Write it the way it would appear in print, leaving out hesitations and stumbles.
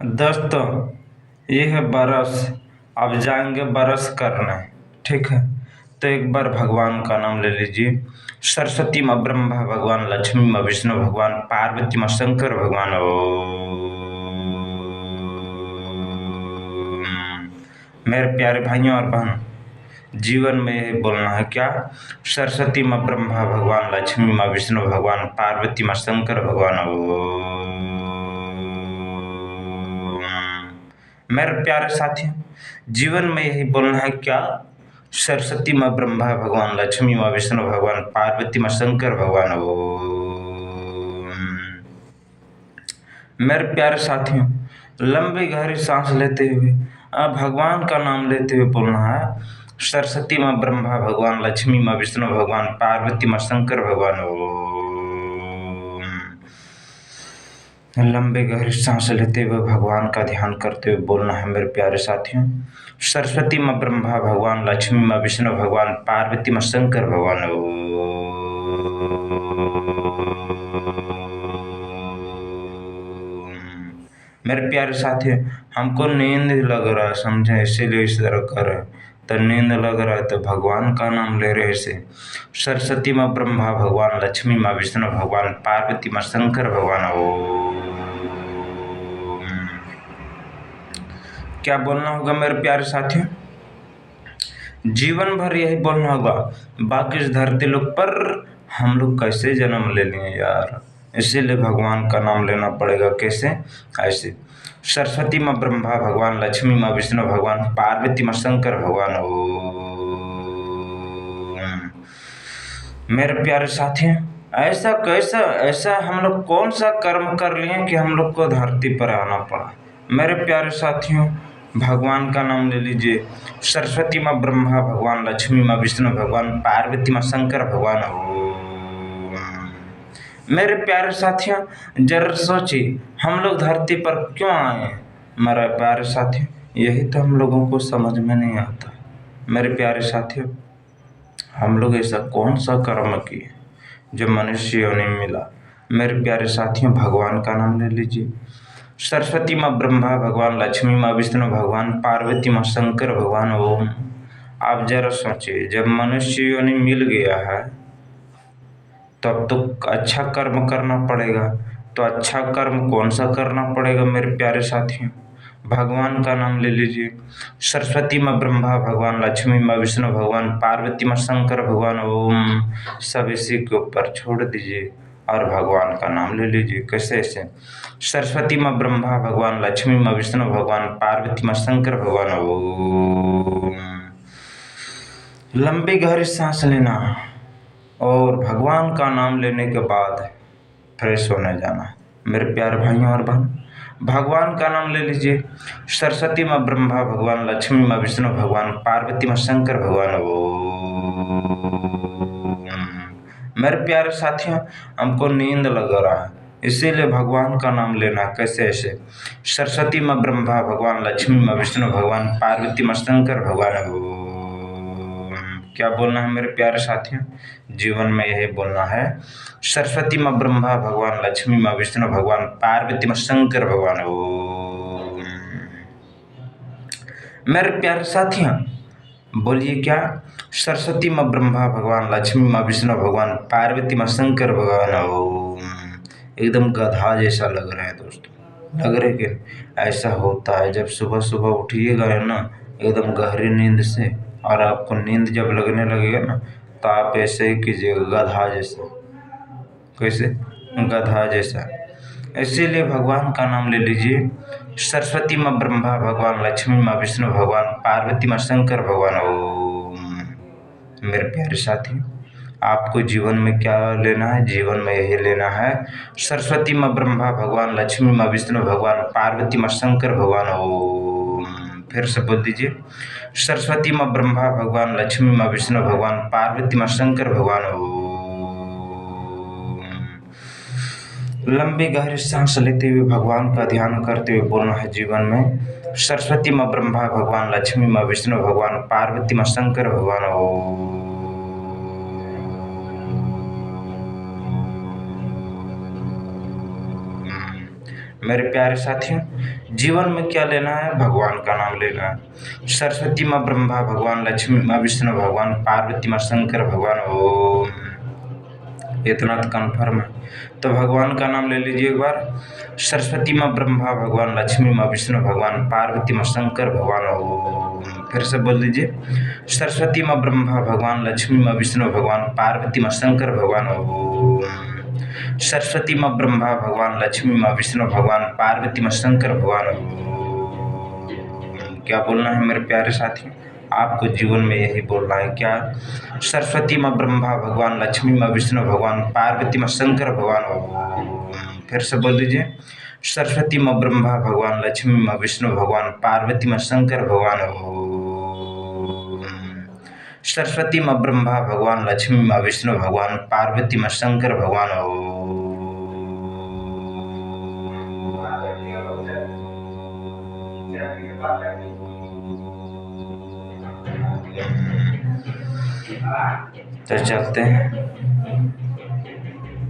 दोस्तों, ये है बरस। अब जाएंगे बरस करने। ठीक है, तो एक बार भगवान का नाम ले लीजिए। सरस्वती माँ, ब्रह्मा भगवान, लक्ष्मी माँ, विष्णु भगवान, पार्वती माँ, शंकर भगवान। मेरे प्यारे भाइयों और बहन, जीवन में यही बोलना है क्या? सरस्वती माँ, ब्रह्मा भगवान, लक्ष्मी माँ, विष्णु भगवान, पार्वती माँ, शंकर भगवान। मेरे प्यारे साथियों, जीवन में यही बोलना है क्या? सरस्वती माँ, ब्रह्मा भगवान, लक्ष्मी माँ, विष्णु भगवान, पार्वती माँ, शंकर भगवान। मेरे प्यारे साथियों, लंबी गहरी सांस लेते हुए भगवान का नाम लेते हुए बोलना है। सरस्वती माँ, ब्रह्मा भगवान, लक्ष्मी माँ, विष्णु भगवान, पार्वती माँ, शंकर भगवान। लंबे गहरी सांस लेते हुए भगवान का ध्यान करते हुए बोलना है मेरे प्यारे साथियों। सरस्वती माँ, ब्रह्मा भगवान, लक्ष्मी माँ, विष्णु भगवान, पार्वती माँ, शंकर भगवान। मेरे प्यारे साथियों, हमको नींद लग रहा है, समझे, इसीलिए इस तरह कर रहे। तो नींद लग रहा है तो भगवान का नाम ले रहे से। सरस्वती माँ, ब्रह्मा भगवान, लक्ष्मी माँ, विष्णु भगवान, पार्वती माँ, शंकर भगवान। क्या बोलना होगा मेरे प्यारे साथियों? जीवन भर यही बोलना होगा। बाकी इस धरती लोग पर हम लोग कैसे जन्म ले लिए यार, इसीलिए भगवान का नाम लेना पड़ेगा। कैसे? ऐसे। सरस्वती माँ, ब्रह्मा भगवान, लक्ष्मी माँ, विष्णु भगवान, पार्वती माँ, शंकर भगवान। मेरे प्यारे साथियों, ऐसा कैसा, ऐसा हम लोग कौन सा कर्म कर लिए कि हम लोग को धरती पर आना पड़ा? मेरे प्यारे साथियों, भगवान का नाम ले लीजिए। सरस्वती माँ, ब्रह्मा भगवान, लक्ष्मी माँ, विष्णु भगवान, पार्वती माँ, शंकर भगवान। मेरे प्यारे साथियों, जरा सोचिए, हम लोग धरती पर क्यों आए? मेरे प्यारे साथियों, यही तो हम लोगों को समझ में नहीं आता। मेरे प्यारे साथियों, हम लोग ऐसा कौन सा कर्म किए जो मनुष्य योनि मिला? मेरे प्यारे साथियों, भगवान का नाम ले लीजिए। सरस्वती माँ, ब्रह्मा भगवान, लक्ष्मी माँ, विष्णु भगवान, पार्वती माँ, शंकर भगवान। ओम। आप जरा सोचिए, जब मनुष्य योनि मिल गया है तब तो अच्छा कर्म करना पड़ेगा। तो अच्छा कर्म कौन सा करना पड़ेगा मेरे प्यारे साथियों? भगवान का नाम ले लीजिए। सरस्वती माँ, ब्रह्मा भगवान, लक्ष्मी माँ, विष्णु भगवान, पार्वती माँ, शंकर भगवान। ओम। सब इसी के ऊपर छोड़ दीजिए और भगवान का नाम ले लीजिए। कैसे? ऐसे। सरस्वती माँ, ब्रह्मा भगवान, लक्ष्मी माँ, विष्णु भगवान, पार्वती माँ, शंकर भगवान। ओम। लंबी गहरी सांस लेना और भगवान का नाम लेने के बाद फ्रेश होने जाना। मेरे प्यारे भाइयों और बहन, भगवान का नाम ले लीजिए। सरस्वती माँ, ब्रह्मा भगवान, लक्ष्मी माँ, विष्णु भगवान, पार्वती माँ, शंकर भगवान। मेरे प्यारे साथियों, हमको नींद लग रहा है, इसीलिए भगवान का नाम लेना। कैसे? ऐसे। सरस्वती माँ, ब्रह्मा भगवान, लक्ष्मी माँ, विष्णु भगवान, पार्वती माँ, शंकर भगवान। क्या बोलना है मेरे प्यारे साथियों? जीवन में यही बोलना है। सरस्वती माँ, ब्रह्मा भगवान, लक्ष्मी माँ, विष्णु भगवान, पार्वती माँ, शंकर भगवान। ओम। मेरे प्यारे साथियों, बोलिए क्या? सरस्वती माँ, ब्रह्मा भगवान, लक्ष्मी माँ, विष्णु भगवान, पार्वती माँ, शंकर भगवान। ओम। एकदम गधा जैसा लग रहा है दोस्तों, लग रहा है कि ऐसा होता है जब सुबह सुबह उठिएगा ना एकदम गहरी नींद से, और आपको नींद जब लगने लगेगा ना तो आप ऐसे ही कीजिएगा, गधा जैसा। कैसे? गधा जैसा। इसीलिए भगवान का नाम ले लीजिए। सरस्वती माँ, ब्रह्मा भगवान, लक्ष्मी माँ, विष्णु भगवान, पार्वती माँ, शंकर भगवान। ओम। मेरे प्यारे साथी, आपको जीवन में क्या लेना है? जीवन में यही लेना है। सरस्वती माँ, ब्रह्मा भगवान, लक्ष्मी माँ, विष्णु भगवान, पार्वती माँ, शंकर भगवान। ओम। फिर से बोल दीजिए। सरस्वती माँ, ब्रह्मा भगवान, लक्ष्मी माँ, विष्णु भगवान, पार्वती माँ, शंकर भगवान। ओम। लंबी गहरी सांस लेते हुए भगवान का ध्यान करते हुए बोलना है जीवन में। सरस्वती माँ, ब्रह्मा भगवान, लक्ष्मी माँ, विष्णु भगवान, पार्वती माँ, शंकर भगवान। ओम। मेरे प्यारे साथियों, जीवन में क्या लेना है? भगवान का नाम लेना है। सरस्वती माँ ब्रह्मा भगवान, लक्ष्मी माँ विष्णु भगवान, पार्वती माँ शंकर भगवान। ओम, इतना तो कन्फर्म है। तो भगवान का नाम ले लीजिए एक बार। सरस्वती माँ ब्रह्मा भगवान, लक्ष्मी माँ विष्णु भगवान, पार्वती माँ शंकर भगवान। ओम, फिर से बोल दीजिए। सरस्वती माँ ब्रह्मा भगवान, लक्ष्मी माँ विष्णु भगवान, पार्वती माँ शंकर भगवान। ओम, सरस्वती माँ ब्रह्मा भगवान, लक्ष्मी माँ विष्णु भगवान, पार्वती माँ शंकर भगवान। ओम, क्या बोलना है मेरे प्यारे साथियों? आपको जीवन में यही बोलना है। क्या? सरस्वती माँ ब्रह्मा भगवान, लक्ष्मी माँ विष्णु भगवान, पार्वती माँ शंकर भगवान। ओम, फिर से बोल दीजिए। सरस्वती माँ ब्रह्मा भगवान, लक्ष्मी माँ विष्णु भगवान, पार्वती माँ शंकर भगवान। ओम, सरस्वती माँ ब्रह्मा भगवान, लक्ष्मी माँ विष्णु भगवान, पार्वती माँ शंकर भगवान। तो चलते हैं।